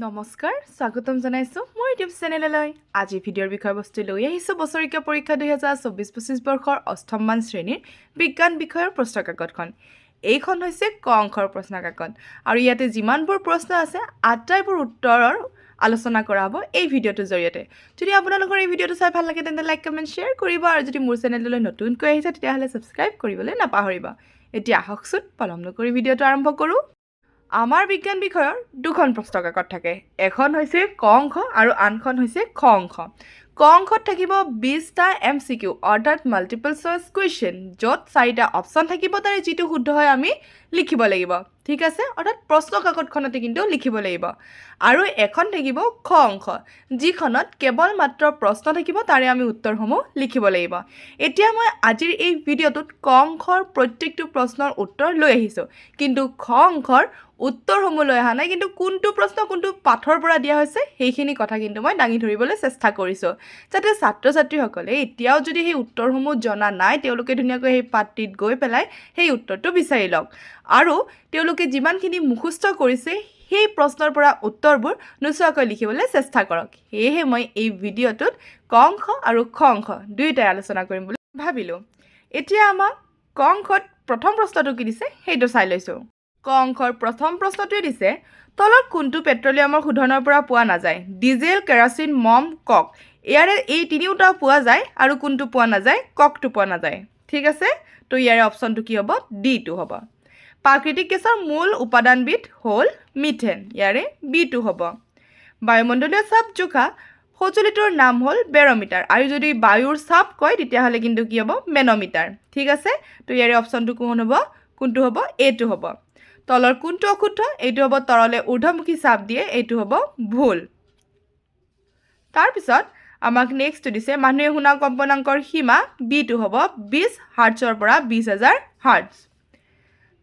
নমস্কাৰ স্বাগতম জনাইছো মোৰ ইউটিউব চেনেললৈ আজি ভিডিঅ'ৰ বিষয়বস্তু লৈ আহিছো বছৰিকীয়া পৰীক্ষা 2024-25 বৰ্ষৰ অষ্টমমান শ্ৰেণীৰ বিজ্ঞান বিষয়ৰ প্ৰশ্ন কাকতখন এইখন হৈছে ক অংকৰ প্ৰশ্ন কাকত আৰু ইয়াতে যিমানবোৰ প্ৰশ্ন আছে আটাইবোৰ উত্তৰৰ আলোচনা কৰা হ'ব এই ভিডিঅ'টোৰ জৰিয়তে যদি আপোনালোকৰ এই ভিডিঅ'টো চাই ভাল লাগে তেন্তে লাইক কমেন্ট শ্বেয়াৰ কৰিব আৰু যদি মোৰ চেনেললৈ নতুনকৈ আহিছে তেতিয়াহ'লে সাবস্ক্ৰাইব কৰিবলৈ নাপাহৰিব এতিয়া আহকচোন পলম নকৰি ভিডিঅ'টো আৰম্ভ কৰোঁ আমাৰ বিজ্ঞান বিষয়ৰ দুখন প্ৰশ্ন কাকত থাকে এখন হৈছে ক অংশ আৰু আনখন হৈছে খ অংশ ক অংশত থাকিব 20টা এমচিকিউ অৰ্থাৎ মাল্টিপল চইচ কুৱেশ্যন য'ত 4টা অপচন থাকিব তাৰে যিটো শুদ্ধ হয় আমি লিখিব লাগিব ঠিক আছে অৰ্থাৎ প্ৰশ্ন কাকতখনতে কিন্তু লিখিব লাগিব আৰু এখন থাকিব খ অংশ যিখনত কেৱল মাত্ৰ প্ৰশ্ন থাকিব তাৰে আমি উত্তৰসমূহ লিখিব লাগিব এতিয়া মই আজিৰ এই ভিডিঅ'টোত ক অংশৰ প্ৰত্যেকটো প্ৰশ্নৰ উত্তৰ লৈ আহিছোঁ কিন্তু খ অংশৰ উত্তৰসমূহ লৈ অহা নাই কিন্তু কোনটো প্ৰশ্ন কোনটো পাঠৰ পৰা দিয়া হৈছে সেইখিনি কথা কিন্তু মই দাঙি ধৰিবলৈ চেষ্টা কৰিছোঁ যাতে ছাত্ৰ ছাত্ৰীসকলে এতিয়াও যদি সেই উত্তৰসমূহ জনা নাই তেওঁলোকে ধুনীয়াকৈ সেই পাঠটিত গৈ পেলাই সেই উত্তৰটো বিচাৰি লওক আৰু তেওঁলোকে যিমানখিনি মুখস্থ কৰিছে সেই প্ৰশ্নৰ পৰা উত্তৰবোৰ নোচোৱাকৈ লিখিবলৈ চেষ্টা কৰক সেয়েহে মই এই ভিডিঅ'টোত ক অংশ আৰু খ অংশ দুয়োটাই আলোচনা কৰিম বুলি ভাবিলোঁ এতিয়া আমাক ক অংশত প্ৰথম প্ৰশ্নটো কি দিছে সেইটো চাই লৈছোঁ ক অংকৰ প্ৰথম প্ৰশ্নটোৱে দিছে তলত কোনটো পেট্ৰলিয়ামৰ শোধনৰ পৰা পোৱা নাযায় ডিজেল কেৰাচিন মম কক ইয়াৰে এই তিনিওটা পোৱা যায় আৰু কোনটো পোৱা নাযায় ককটো পোৱা নাযায় ঠিক আছে তো ইয়াৰে অপশ্যনটো কি হ'ব ডিটো হ'ব প্ৰাকৃতিক গেছৰ মূল উপাদানবিধ হ'ল মিথেন ইয়াৰে বিটো হ'ব বায়ুমণ্ডলীয় চাপ জোখা সঁজুলিটোৰ নাম হ'ল বেৰমিটাৰ আৰু যদি বায়ুৰ চাপ কয় তেতিয়াহ'লে কিন্তু কি হ'ব মেনমিটাৰ ঠিক আছে তো ইয়াৰে অপশ্যনটো কোনটো হ'ব এটো হ'ব তলৰ কোনটো অশুদ্ধ এইটো হ'ব তৰলে ঊৰ্ধ্বমুখী চাপ দিয়ে এইটো হ'ব ভুল তাৰপিছত আমাক নেক্সট দিছে মানুহে শুনা কম্পনাংকৰ সীমা বিটো হ'ব 20 হাৰ্টছৰ পৰা 20000 হাৰ্টছ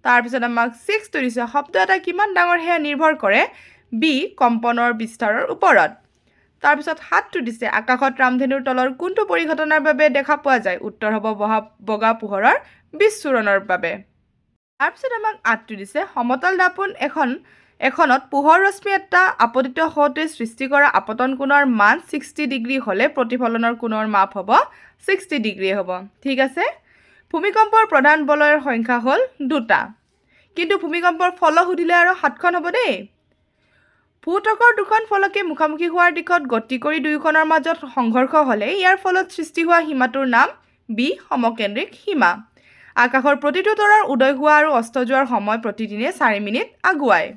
তাৰপিছত আমাক 6টো দিছে শব্দ এটা কিমান ডাঙৰ সেয়া নিৰ্ভৰ কৰে বি কম্পনৰ বিস্তাৰৰ ওপৰত তাৰপিছত 7টো দিছে আকাশত ৰামধেনুৰ তলৰ কোনটো পৰিঘটনাৰ বাবে দেখা পোৱা যায় উত্তৰ হ'ব বগা পোহৰৰ বিচ্ছুৰণৰ বাবে তাৰপিছত আমাক 8টো দিছে সমতল দাপোন এখনত পোহৰ ৰশ্মি এটা আপতিত হওঁতে সৃষ্টি কৰা আপতন কোণৰ মান 60 ডিগ্ৰী হ'লে প্ৰতিফলনৰ কোণৰ মাপ হ'ব 60 ডিগ্ৰী হ'ব ঠিক আছে ভূমিকম্পৰ প্ৰধান বলয়ৰ সংখ্যা হ'ল 2টা কিন্তু ভূমিকম্পৰ ফল সুধিলে আৰু 7খন হ'ব দেই ভূতকৰ দুখন ফলকে মুখামুখি হোৱাৰ দিশত গতি কৰি দুয়োখনৰ মাজত সংঘৰ্ষ হ'লে ইয়াৰ ফলত সৃষ্টি হোৱা সীমাটোৰ নাম বি সমকেন্দ্ৰিক সীমা আকাশৰ প্ৰতিটো তৰাৰ উদয় হোৱা আৰু অস্ত যোৱাৰ সময় প্ৰতিদিনে 4 মিনিট আগুৱায়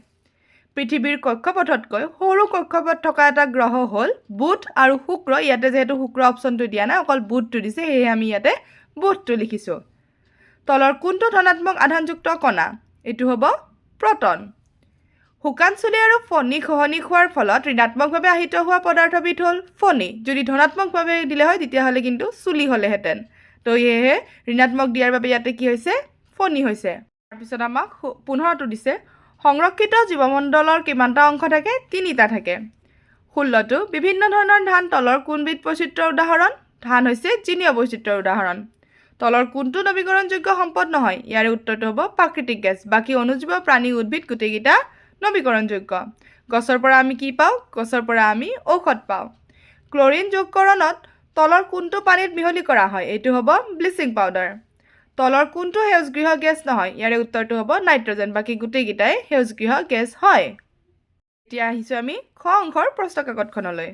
পৃথিৱীৰ কক্ষপথতকৈ সৰু কক্ষপথ থকা এটা গ্ৰহ হ'ল বুধ আৰু শুক্ৰ ইয়াতে যেহেতু শুক্ৰ অপশ্যনটো দিয়া নাই অকল বুধটো দিছে সেয়ে আমি ইয়াতে বুধটো লিখিছোঁ তলৰ কোনটো ধনাত্মক আধানযুক্ত কণা এইটো হ'ব প্ৰটন শুকান চুলি আৰু ফণী খহনি খোৱাৰ ফলত ঋণাত্মকভাৱে আহিত হোৱা পদাৰ্থবিধ হ'ল ফণী যদি ধনাত্মকভাৱে দিলে হয় তেতিয়াহ'লে কিন্তু চুলি হ'লেহেঁতেন তো সেয়েহে ঋণাত্মক দিয়াৰ বাবে ইয়াতে কি হৈছে ফণী হৈছে তাৰপিছত আমাক 15টো দিছে সংৰক্ষিত জীৱমণ্ডলৰ কিমানটা অংশ থাকে 3টা থাকে 16টো বিভিন্ন ধৰণৰ ধান তলৰ কোনবিধ বৈচিত্ৰ্যৰ উদাহৰণ ধান হৈছে জিনীয় বৈচিত্ৰ্যৰ উদাহৰণ তলৰ কোনটো নৱীকৰণযোগ্য সম্পদ নহয় ইয়াৰে উত্তৰটো হ'ব প্ৰাকৃতিক গেছ বাকী অনুজীৱ প্ৰাণী উদ্ভিদ গোটেইকেইটা নৱীকৰণযোগ্য গছৰ পৰা আমি কি পাওঁ গছৰ পৰা আমি ঔষধ পাওঁ ক্লৰিন যোগকৰণত তলৰ কোনটো পানীত মিহলি কৰা হয় এইটো হ'ব ব্লিচিং পাউডাৰ তলৰ কোনটো সেউজগৃহ গেছ নহয় ইয়াৰে উত্তৰটো হ'ব নাইট্ৰজেন বাকী গোটেইকেইটাই সেউজগৃহ গেছ হয় এতিয়া আহিছোঁ আমি খ অংকৰ প্ৰশ্ন কাকতখনলৈ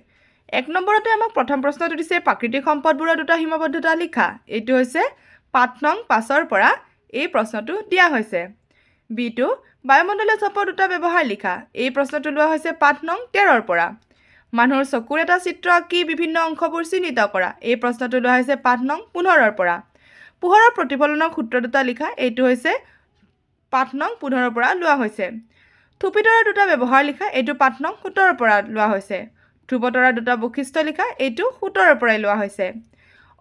1 নম্বৰতে আমাক প্ৰথম প্ৰশ্নটো দিছে প্ৰাকৃতিক সম্পদবোৰৰ দুটা সীমাবদ্ধতা লিখা এইটো হৈছে পাঠ নং 5ৰ পৰা এই প্ৰশ্নটো দিয়া হৈছে বিটো বায়ুমণ্ডলীয় চাপৰ দুটা ব্যৱহাৰ লিখা এই প্ৰশ্নটো লোৱা হৈছে পাঠ নং 13ৰ পৰা মানুহৰ চকুৰ এটা চিত্ৰ আঁকি বিভিন্ন অংশবোৰ চিহ্নিত কৰা এই প্ৰশ্নটো লোৱা হৈছে পাঠ নং 15ৰ পৰা পোহৰৰ প্ৰতিফলনৰ সূত্ৰ দুটা লিখা এইটো হৈছে পাঠ নং 15ৰ পৰা লোৱা হৈছে থুপিতৰাৰ দুটা ব্যৱহাৰ লিখা এইটো পাঠ নং 17ৰ পৰা লোৱা হৈছে ধ্ৰুৱতৰাৰ দুটা বৈশিষ্ট্য লিখা এইটো 17ৰ পৰাই লোৱা হৈছে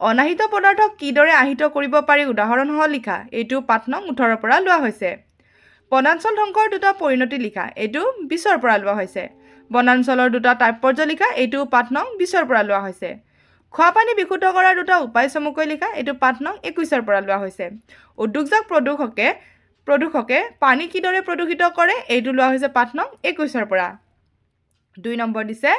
অনাহিত পদাৰ্থক কিদৰে আহিত কৰিব পাৰি উদাহৰণসহ লিখা এইটো পাঠ নং 18ৰ পৰা লোৱা হৈছে বনাঞ্চল ধ্বংসৰ দুটা পৰিণতি লিখা এইটো 20ৰ পৰা লোৱা হৈছে বনাঞ্চলৰ দুটা তাৎপৰ্য লিখা এইটো পাঠ নং 20ৰ পৰা লোৱা হৈছে খোৱা পানী বিশুদ্ধ কৰাৰ দুটা উপায় চমুকৈ লিখা এইটো পাঠ নং 21ৰ পৰা লোৱা হৈছে উদ্যোগজাত প্ৰদূষকে পানী কিদৰে প্ৰদূষিত কৰে এইটো লোৱা হৈছে পাঠ নং 21ৰ পৰা 2 নম্বৰ দিছে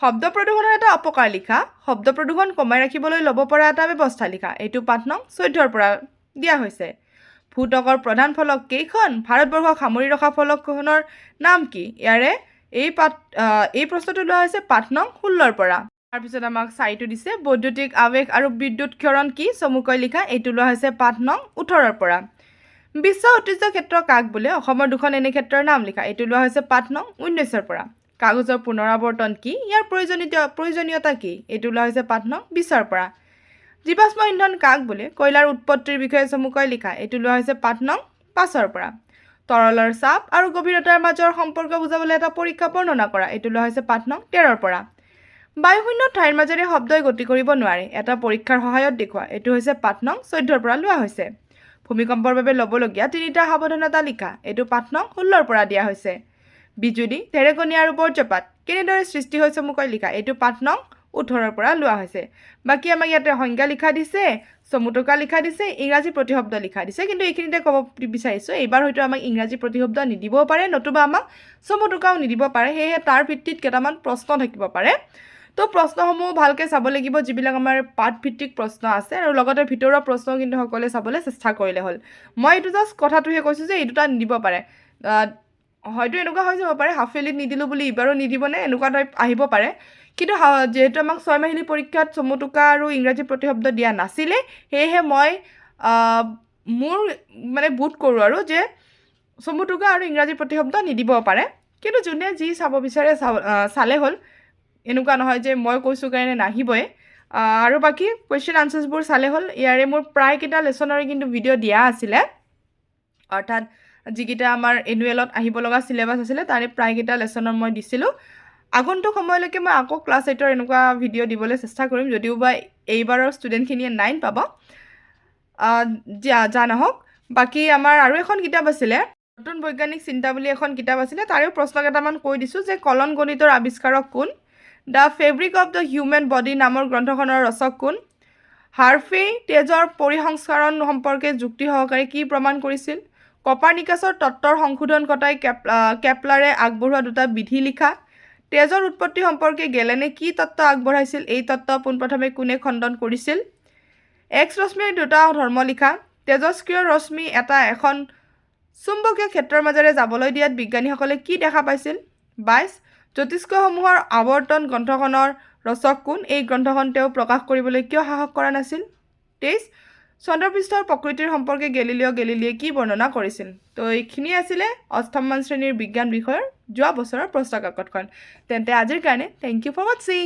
শব্দ প্ৰদূষণৰ এটা অপকাৰ লিখা শব্দ প্ৰদূষণ কমাই ৰাখিবলৈ ল'ব পৰা এটা ব্যৱস্থা লিখা এইটো পাঠ নং 14ৰ পৰা দিয়া হৈছে ভূতকৰ প্ৰধান ফলক কেইখন ভাৰতবৰ্ষক সামৰি ৰখা ফলকখনৰ নাম কি ইয়াৰে এই প্ৰশ্নটো লোৱা হৈছে পাঠ নং 16ৰ পৰা তাৰপিছত আমাক 4টো দিছে বৈদ্যুতিক আৱেগ আৰু বিদ্যুৎ ক্ষৰণ কি চমুকৈ লিখা এইটো লোৱা হৈছে পাঠ নং 18ৰ পৰা বিশ্ব ঐতিহ্য ক্ষেত্ৰ কাক বোলে অসমৰ দুখন এনে ক্ষেত্ৰৰ নাম লিখা এইটো লোৱা হৈছে পাঠ নং 19ৰ পৰা কাগজৰ পুনৰাৱৰ্তন কি ইয়াৰ প্ৰয়োজনীয়তা কি এইটো লোৱা হৈছে পাঠ নং 20ৰ পৰা জীৱাশ্ম ইন্ধন কাক বোলে কয়লাৰ উৎপত্তিৰ বিষয়ে চমুকৈ লিখা এইটো লোৱা হৈছে পাঠ নং 5ৰ পৰা তৰলৰ চাপ আৰু গভীৰতাৰ মাজৰ সম্পৰ্ক বুজাবলৈ এটা পৰীক্ষা বৰ্ণনা কৰা এইটো লোৱা হৈছে পাঠ নং 13ৰ পৰা বায়ুশূন্য ঠাইৰ মাজেৰে শব্দই গতি কৰিব নোৱাৰে এটা পৰীক্ষাৰ সহায়ত দেখুওৱা এইটো হৈছে পাঠ নং 14ৰ পৰা লোৱা হৈছে ভূমিকম্পৰ বাবে ল'বলগীয়া 3টা সাৱধানতা লিখা এইটো পাঠ নং 16ৰ পৰা দিয়া হৈছে বিজুলী ঢেৰেকনি আৰু বজ্ৰপাত কেনেদৰে সৃষ্টি হয় চমুকৈ লিখা এইটো পাঠ নং 18ৰ পৰা লোৱা হৈছে বাকি আমাক ইয়াতে সংজ্ঞা লিখা দিছে চমুটকা লিখা দিছে ইংৰাজী প্ৰতিশব্দ লিখা দিছে কিন্তু এইখিনিতে ক'ব বিচাৰিছো এইবাৰ হয়তো আমাক ইংৰাজী প্ৰতিশব্দ নিদিবও পাৰে নতুবা আমাক চমুটকাও নিদিব পাৰে সেয়ে তাৰ ভিত্তিত কেইটামান প্ৰশ্ন থাকিব পাৰে তো প্ৰশ্নসমূহ ভালকৈ চাব লাগিব যিবিলাক আমাৰ পাঠ ভিত্তিক প্ৰশ্ন আছে আৰু লগতে ভিতৰৰ প্ৰশ্ন কিন্তু সকলোৱে চাবলৈ চেষ্টা কৰিলে হ'ল মই এইটো জাষ্ট কথাটোহে কৈছোঁ যে এই দুটা নিদিব পাৰে হয়তো এনেকুৱা হৈ যাব পাৰে হাফ ইয়াৰলিত নিদিলোঁ বুলি ইবাৰো নিদিবনে এনেকুৱা টাইপ আহিব পাৰে কিন্তু যেহেতু আমাক 6 মাহিলী পৰীক্ষাত চমুটকা আৰু ইংৰাজী প্ৰতিশব্দ দিয়া নাছিলে সেয়েহে মই মোৰ মানে বোধ কৰোঁ আৰু যে চমুটকা আৰু ইংৰাজী প্ৰতিশব্দ নিদিব পাৰে কিন্তু যোনে যি চাব বিচাৰে চালে হ'ল এনেকুৱা নহয় যে মই কৈছোঁ কাৰণে নাহিবই আৰু বাকি কুৱেশ্যন আনচাৰ্ছবোৰ চালে হ'ল ইয়াৰে মোৰ প্ৰায়কেইটা লেচনৰে কিন্তু ভিডিঅ' দিয়া আছিলে অৰ্থাৎ যিকেইটা আমাৰ এনুৱেলত আহিব লগা চিলেবাছ আছিলে তাৰে প্ৰায়কেইটা লেচনৰ মই দিছিলোঁ আগন্তুক সময়লৈকে মই আকৌ ক্লাছ 8ৰ এনেকুৱা ভিডিঅ' দিবলৈ চেষ্টা কৰিম যদিও বা এইবাৰৰ ষ্টুডেণ্টখিনিয়ে 9 পাব যা নহওক বাকি আমাৰ আৰু এখন কিতাপ আছিলে নতুন বৈজ্ঞানিক চিন্তা বুলি এখন কিতাপ আছিলে তাৰেও প্ৰশ্ন কেইটামান কৈ দিছোঁ যে কলন গণিতৰ আৱিষ্কাৰক কোন the fabric of the human body নামৰ গ্ৰন্থখনৰ ৰচক কোন হাৰ্ফে তেজৰ পৰিসংস্কৰণ সম্পৰ্কে যুক্তি সহকাৰে কি প্ৰমাণ কৰিছিল কপাৰনিকাছৰ তত্ত্বৰ সংশোধন ঘটাই কেপলাৰে আগবঢ়োৱা দুটা বিধি লিখা তেজৰ উৎপত্তি সম্পৰ্কে গেলেনে কি তত্ত্ব আগবঢ়াইছিল এই তত্ত্ব পোনপ্ৰথমে কোনে খণ্ডন কৰিছিল এক্স ৰশ্মিৰ দুটা ধৰ্ম লিখা তেজস্ক্ৰিয় ৰশ্মি এখন চুম্বকীয় ক্ষেত্ৰৰ মাজেৰে যাবলৈ দিয়াত বিজ্ঞানীসকলে কি দেখা পাইছিল 22 জ্যোতিষ্কসমূহৰ আৱৰ্তন গ্ৰন্থখনৰ ৰচক কোন এই গ্ৰন্থখন তেওঁ প্ৰকাশ কৰিবলৈ কিয় সাহস কৰা নাছিল 23 চন্দ্ৰপৃষ্ঠৰ প্ৰকৃতিৰ সম্পৰ্কে গেলিলিয়ে কি বৰ্ণনা কৰিছিল তো এইখিনি আছিলে অষ্টমমান শ্ৰেণীৰ বিজ্ঞান বিষয়ৰ যোৱা বছৰৰ প্ৰশ্ন কাকতখন তেন্তে আজিৰ কাৰণে থেংক ইউ ফৰ ৱাচিং